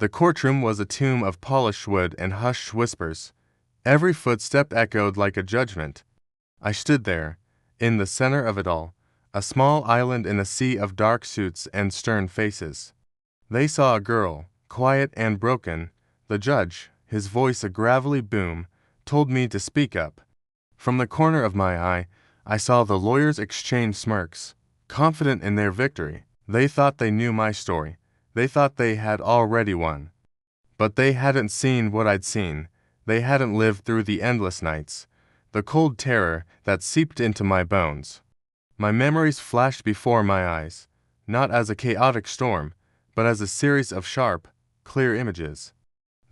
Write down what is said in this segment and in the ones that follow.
The courtroom was a tomb of polished wood and hushed whispers. Every footstep echoed like a judgment. I stood there, in the center of it all, a small island in a sea of dark suits and stern faces. They saw a girl, quiet and broken. The judge, his voice a gravelly boom, told me to speak up. From the corner of my eye, I saw the lawyers exchange smirks, confident in their victory. They thought they knew my story. They thought they had already won. But they hadn't seen what I'd seen. They hadn't lived through the endless nights, the cold terror that seeped into my bones. My memories flashed before my eyes, not as a chaotic storm, but as a series of sharp, clear images.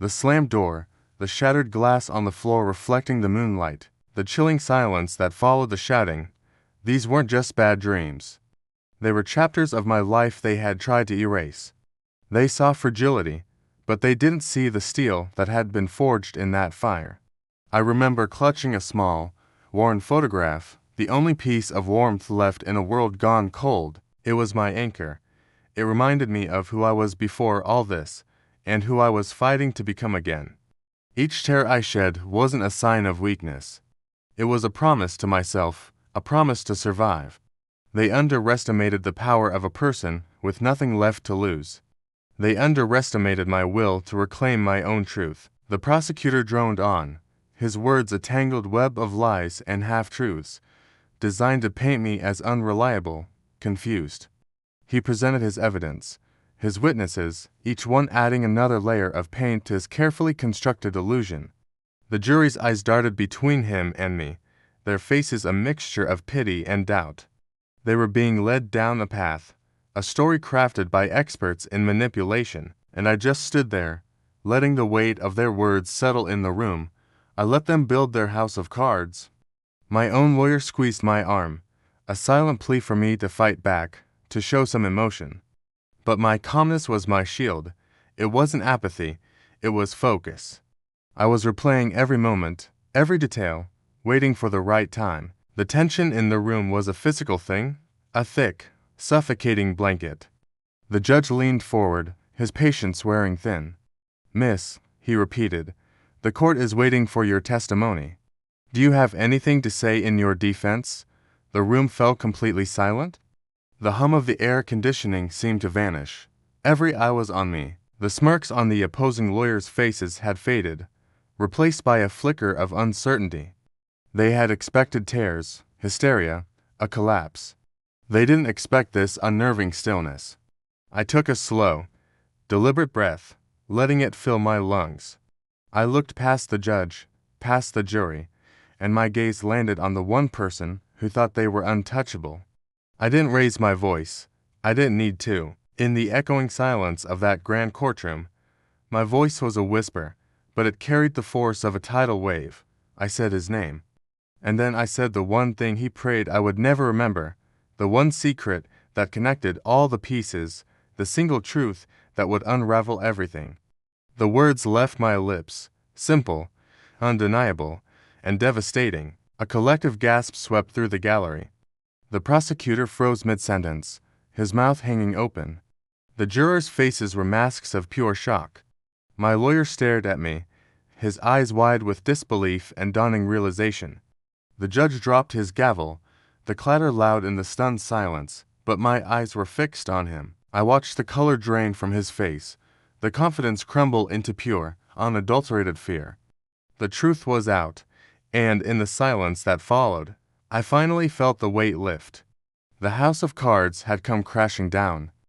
The slammed door, the shattered glass on the floor reflecting the moonlight, the chilling silence that followed the shouting, these weren't just bad dreams. They were chapters of my life they had tried to erase. They saw fragility, but they didn't see the steel that had been forged in that fire. I remember clutching a small, worn photograph, the only piece of warmth left in a world gone cold. It was my anchor. It reminded me of who I was before all this, and who I was fighting to become again. Each tear I shed wasn't a sign of weakness. It was a promise to myself, a promise to survive. They underestimated the power of a person with nothing left to lose. They underestimated my will to reclaim my own truth. The prosecutor droned on, his words a tangled web of lies and half-truths, designed to paint me as unreliable, confused. He presented his evidence, his witnesses, each one adding another layer of paint to his carefully constructed illusion. The jury's eyes darted between him and me, their faces a mixture of pity and doubt. They were being led down a path, a story crafted by experts in manipulation, and I just stood there, letting the weight of their words settle in the room. I let them build their house of cards. My own lawyer squeezed my arm, a silent plea for me to fight back, to show some emotion. But my calmness was my shield. It wasn't apathy, it was focus. I was replaying every moment, every detail, waiting for the right time. The tension in the room was a physical thing, a thick, suffocating blanket. The judge leaned forward, his patience wearing thin. "Miss," he repeated, "the court is waiting for your testimony. Do you have anything to say in your defense?" The room fell completely silent. The hum of the air conditioning seemed to vanish. Every eye was on me. The smirks on the opposing lawyers' faces had faded, replaced by a flicker of uncertainty. They had expected tears, hysteria, a collapse. They didn't expect this unnerving stillness. I took a slow, deliberate breath, letting it fill my lungs. I looked past the judge, past the jury, and my gaze landed on the one person who thought they were untouchable. I didn't raise my voice. I didn't need to. In the echoing silence of that grand courtroom, my voice was a whisper, but it carried the force of a tidal wave. I said his name. And then I said the one thing he prayed I would never remember, the one secret that connected all the pieces, the single truth that would unravel everything. The words left my lips, simple, undeniable, and devastating. A collective gasp swept through the gallery. The prosecutor froze mid-sentence, his mouth hanging open. The jurors' faces were masks of pure shock. My lawyer stared at me, his eyes wide with disbelief and dawning realization. The judge dropped his gavel, the clatter loud in the stunned silence, but my eyes were fixed on him. I watched the color drain from his face, the confidence crumble into pure, unadulterated fear. The truth was out, and in the silence that followed, I finally felt the weight lift. The house of cards had come crashing down.